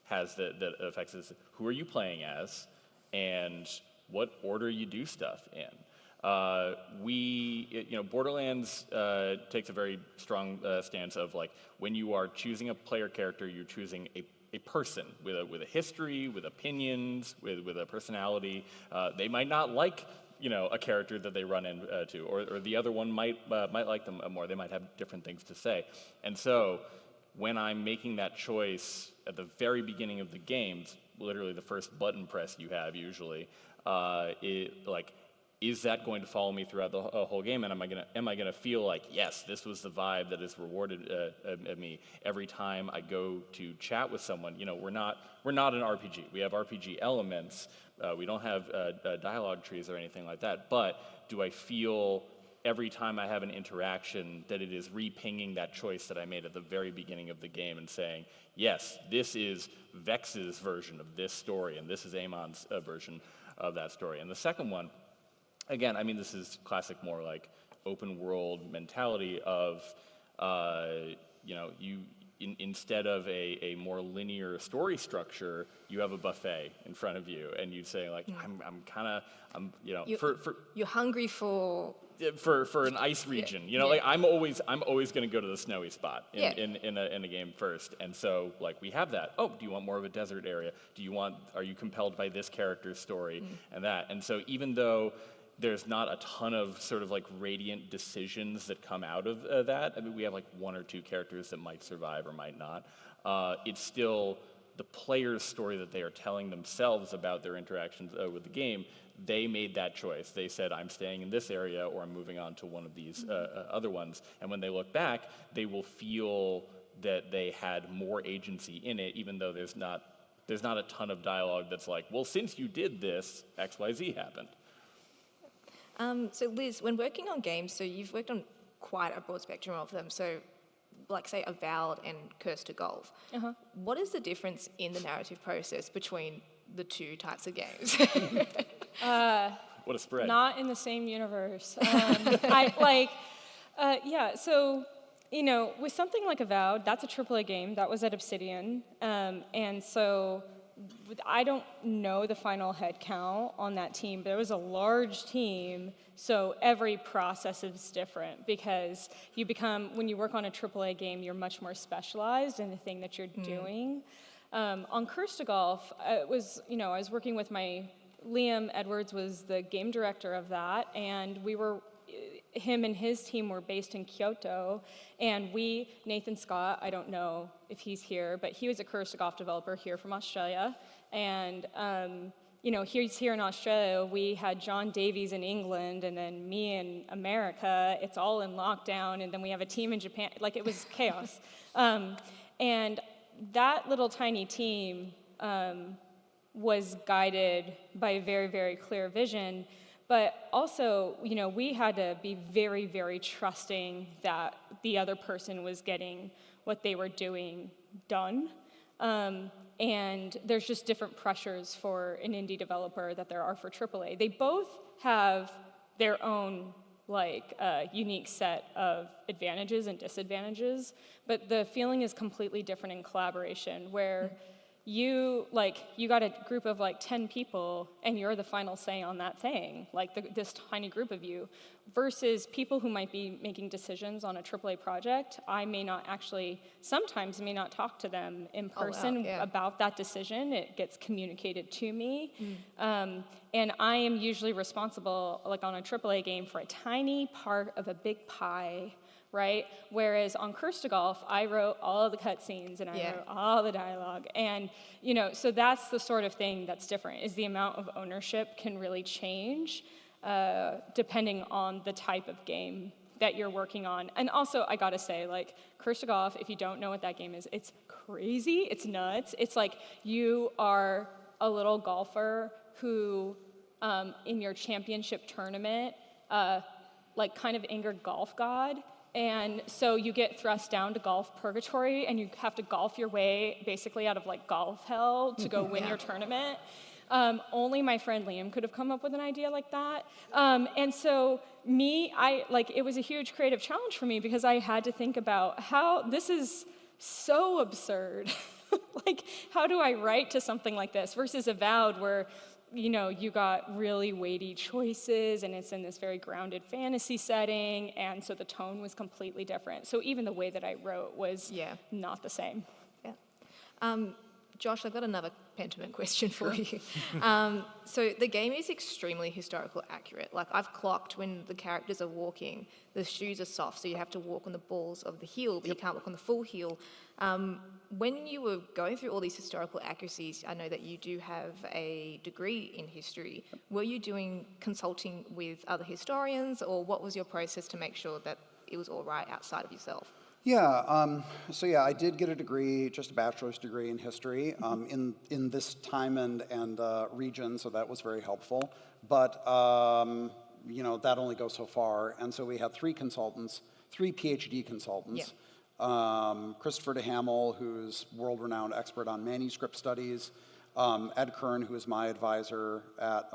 has that affects this. Who are you playing as, and what order you do stuff in. Borderlands takes a very strong stance of like, when you are choosing a player character, you're choosing a person with a history, with opinions, with a personality. They might not like, a character that they run into, or the other one might like them more. They might have different things to say. And so when I'm making that choice at the very beginning of the game, literally the first button press you have usually, is that going to follow me throughout the whole game? And am I gonna feel like, yes, this was the vibe that is rewarded at me every time I go to chat with someone? We're not an RPG. We have RPG elements. We don't have dialogue trees or anything like that. But do I feel every time I have an interaction that it is re-pinging that choice that I made at the very beginning of the game and saying, yes, this is Vex's version of this story, and this is Amon's version of that story. And the second one, again, I mean, this is classic, more like open world mentality of, instead of a more linear story structure, you have a buffet in front of you, and you say like, you're hungry for an ice region, like I'm always going to go to the snowy spot in a game first, and so like we have that. Oh, do you want more of a desert area? Are you compelled by this character's story and that? And so even though there's not a ton of sort of like radiant decisions that come out of that. I mean, we have like one or two characters that might survive or might not. It's still the player's story that they are telling themselves about their interactions with the game, they made that choice. They said, I'm staying in this area, or I'm moving on to one of these other ones. And when they look back, they will feel that they had more agency in it, even though there's not a ton of dialogue that's like, well, since you did this, X, Y, Z happened. So Liz, when working on games, so you've worked on quite a broad spectrum of them. So like say Avowed and Curse to Golf. What is the difference in the narrative process between the two types of games? What a spread. Not in the same universe. So, you know, with something like Avowed, that's a AAA game. That was at Obsidian. And so I don't know the final head count on that team, but it was a large team, so every process is different because you become, when you work on a AAA game, you're much more specialized in the thing that you're doing. On Curse to Golf, I was working with Liam Edwards was the game director of that, and him and his team were based in Kyoto, and Nathan Scott, I don't know if he's here, but he was a Curse to Golf developer here from Australia, and he's here in Australia. We had John Davies in England, and then me in America. It's all in lockdown, and then we have a team in Japan. Like, it was chaos. And that little tiny team was guided by a very, very clear vision. But also, we had to be very, very trusting that the other person was getting what they were doing done. And there's just different pressures for an indie developer that there are for AAA. They both have their own unique set of advantages and disadvantages, but the feeling is completely different in collaboration, where you got a group of 10 people and you're the final say on that thing, this tiny group of you, versus people who might be making decisions on a AAA project. Sometimes may not talk to them in person about that decision. It gets communicated to me. And I am usually responsible, on a AAA game, for a tiny part of a big pie, right? Whereas on Curse to Golf, I wrote all of the cutscenes and I wrote all the dialogue. And, so that's the sort of thing that's different, is the amount of ownership can really change depending on the type of game that you're working on. And also, I gotta say, Curse to Golf, if you don't know what that game is, it's crazy, it's nuts. It's like you are a little golfer who, in your championship tournament, kind of angered golf god. And so you get thrust down to golf purgatory, and you have to golf your way basically out of golf hell to go win your tournament. Only my friend Liam could have come up with an idea like that. And so it was a huge creative challenge for me, because I had to think about how this is so absurd. How do I write to something like this versus Avowed, where you got really weighty choices, and it's in this very grounded fantasy setting, and so the tone was completely different. So even the way that I wrote was not the same. Josh, I've got another Pentiment question for you. So the game is extremely historical accurate. I've clocked when the characters are walking, the shoes are soft, so you have to walk on the balls of the heel, but you can't walk on the full heel. When you were going through all these historical accuracies, I know that you do have a degree in history. Were you doing consulting with other historians, or what was your process to make sure that it was all right outside of yourself? I did get a degree, just a bachelor's degree in history, in this time and region, so that was very helpful. But that only goes so far, and so we had three PhD consultants. Christopher DeHamel, who's world-renowned expert on manuscript studies, Ed Kern, who is my advisor at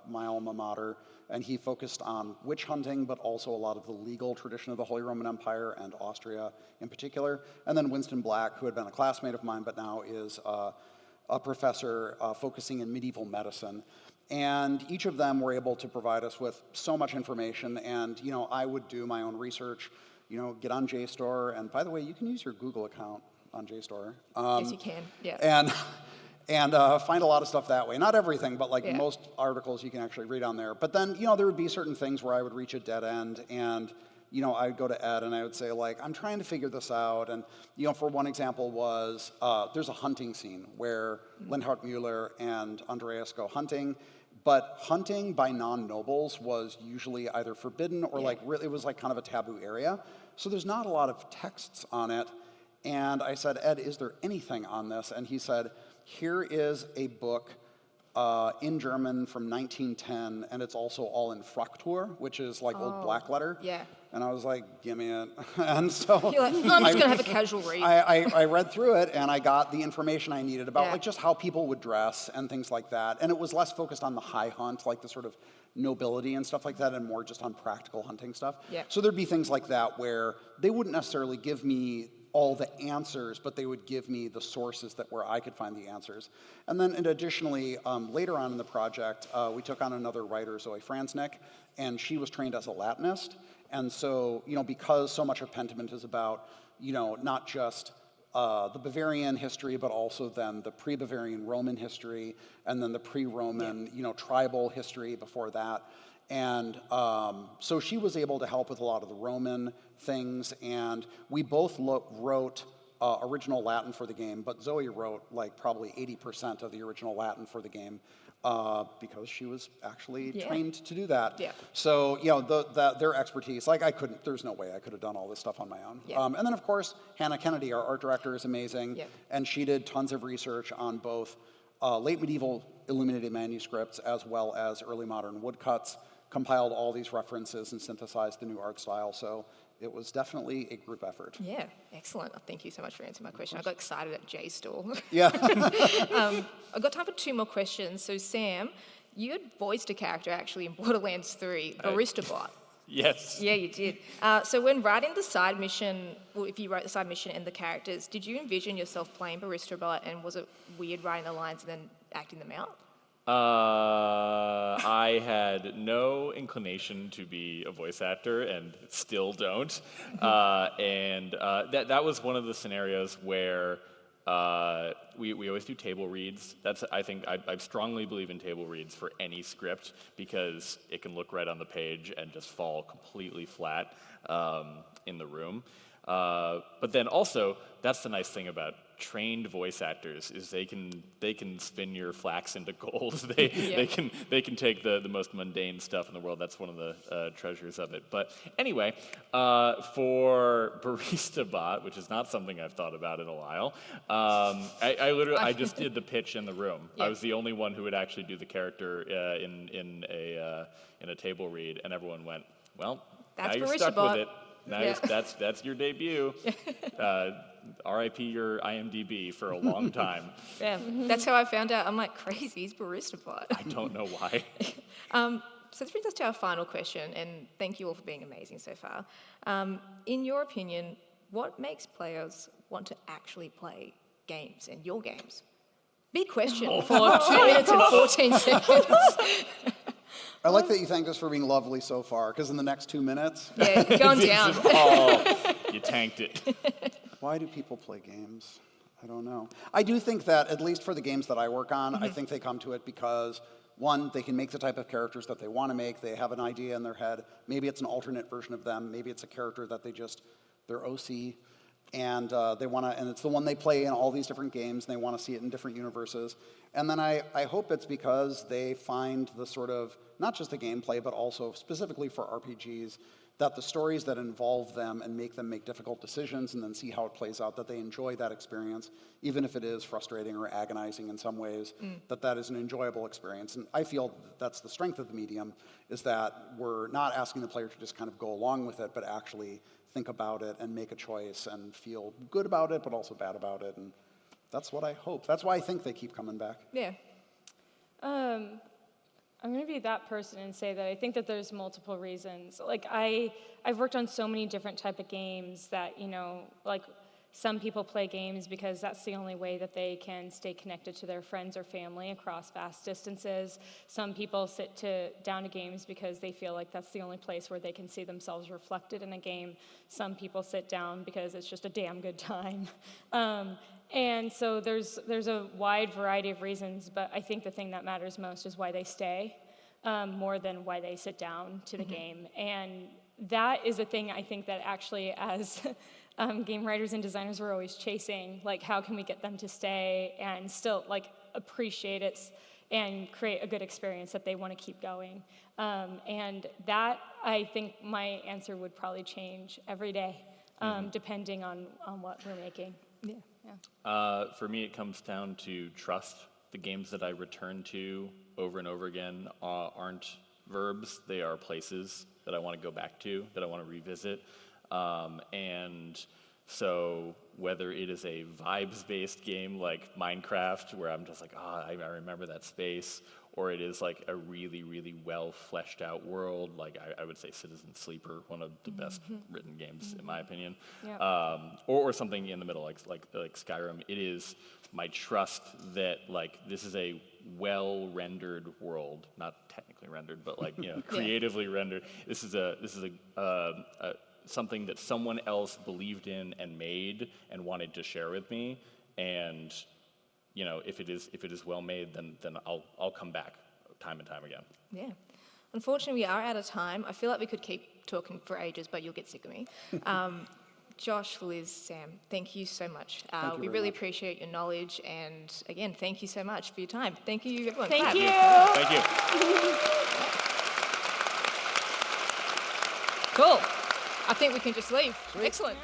my alma mater, and he focused on witch hunting, but also a lot of the legal tradition of the Holy Roman Empire and Austria in particular. And then Winston Black, who had been a classmate of mine, but now is a professor focusing in medieval medicine. And each of them were able to provide us with so much information, and I would do my own research, get on JSTOR, and by the way, you can use your Google account on JSTOR. Yes, you can, And find a lot of stuff that way. Not everything, but most articles you can actually read on there. But then, there would be certain things where I would reach a dead end, and I'd go to Ed and I would say, like, I'm trying to figure this out. And, for one example was, there's a hunting scene where Linhart Mueller and Andreas go hunting, but hunting by non-nobles was usually either forbidden or it was like kind of a taboo area. So there's not a lot of texts on it. And I said, Ed, is there anything on this? And he said, here is a book in German from 1910, and it's also all in Fraktur, which is like old black letter. Yeah. And I was like, give me it. And so You're like, I'm just going to have a casual read. I read through it, and I got the information I needed about Yeah. just how people would dress and things like that. And it was less focused on the high hunt, like the sort of nobility and stuff like that, and more just on practical hunting stuff. Yeah. So there'd be things like that where they wouldn't necessarily give me all the answers, but they would give me the sources where I could find the answers. And then additionally, later on in the project, we took on another writer, Zoe Franznick, and she was trained as a Latinist. And so, because so much of Pentiment is about, not just the Bavarian history, but also then the pre-Bavarian Roman history, and then the pre-Roman, tribal history before that. And so she was able to help with a lot of the Roman things, and we both wrote original Latin for the game, but Zoe wrote like probably 80% of the original Latin for the game because she was actually trained to do that. Yeah. So, their expertise, there's no way I could have done all this stuff on my own. Yeah. And then, of course, Hannah Kennedy, our art director, is amazing, Yeah. and she did tons of research on both late medieval illuminated manuscripts as well as early modern woodcuts, compiled all these references and synthesized the new art style. So it was definitely a group effort. Yeah, excellent. Thank you so much for answering my question. I got excited at Jay's stall. Yeah. I've got time for 2 more questions. So Sam, you had voiced a character actually in Borderlands 3, Barista Bot. Yes. Yeah, you did. So when writing the side mission, well, if you wrote the side mission and the characters, did you envision yourself playing Barista Bot, and was it weird writing the lines and then acting them out? I had no inclination to be a voice actor, and still don't. That was one of the scenarios where we always do table reads. I strongly believe in table reads for any script because it can look right on the page and just fall completely flat in the room. But then also, that's the nice thing about trained voice actors is they can spin your flax into gold. They can take the most mundane stuff in the world. That's one of the treasures of it. But anyway, for Barista Bot, which is not something I've thought about in a while, I just did the pitch in the room. Yeah. I was the only one who would actually do the character in a table read, and everyone went, "Well, That's now you're Barista stuck Bot." with it. Now that's your debut. RIP your IMDb for a long time. Yeah, that's how I found out. I'm like, crazy, he's Barista Bot. I don't know why. So this brings us to our final question, and thank you all for being amazing so far. In your opinion, what makes players want to actually play games and your games? Big question for 2 minutes and 14 seconds. I like that you thanked us for being lovely so far, because in the next 2 minutes, Yeah, going down. Oh, you tanked it. why do people play games? I don't know. I do think that, at least for the games that I work on, I think they come to it because, one, they can make the type of characters that they want to make. They have an idea in their head. Maybe it's an alternate version of them. Maybe it's a character that they're OC, and they want to, and it's the one they play in all these different games, and they want to see it in different universes. And then I hope it's because they find the sort of, not just the gameplay, but also specifically for RPGs, that the stories that involve them and make them make difficult decisions and then see how it plays out, that they enjoy that experience, even if it is frustrating or agonizing in some ways, that is an enjoyable experience. And I feel that's the strength of the medium, is that we're not asking the player to just kind of go along with it, but actually think about it and make a choice and feel good about it, but also bad about it. And that's what I hope. That's why I think they keep coming back. Yeah. I'm going to be that person and say that I think that there's multiple reasons. Like, I've worked on so many different type of games that, you know, like, some people play games because that's the only way that they can stay connected to their friends or family across vast distances. Some people sit down to games because they feel like that's the only place where they can see themselves reflected in a game. Some people sit down because it's just a damn good time. And so there's a wide variety of reasons, but I think the thing that matters most is why they stay, more than why they sit down to the game. And that is a thing I think that actually as game writers and designers we're always chasing, like how can we get them to stay and still like appreciate it and create a good experience that they want to keep going. And that, I think my answer would probably change every day, depending on what we're making. For me, it comes down to trust. The games that I return to over and over again aren't verbs, they are places that I want to go back to, that I want to revisit. And so whether it is a vibes-based game like Minecraft, where I'm just like, I remember that space, or it is like a really, really well fleshed out world, like I would say Citizen Sleeper, one of the best written games in my opinion, or something in the middle like Skyrim. It is my trust that like this is a well rendered world, not technically rendered, but like creatively rendered. This is something that someone else believed in and made and wanted to share with me, and if it is well made, then I'll come back time and time again. Yeah. Unfortunately, we are out of time. I feel like we could keep talking for ages, but you'll get sick of me. Josh, Liz, Sam, thank you so much. We really appreciate your knowledge, and again, thank you so much for your time. Thank you, everyone. Thank you. Thank you. Cool. I think we can just leave. Excellent.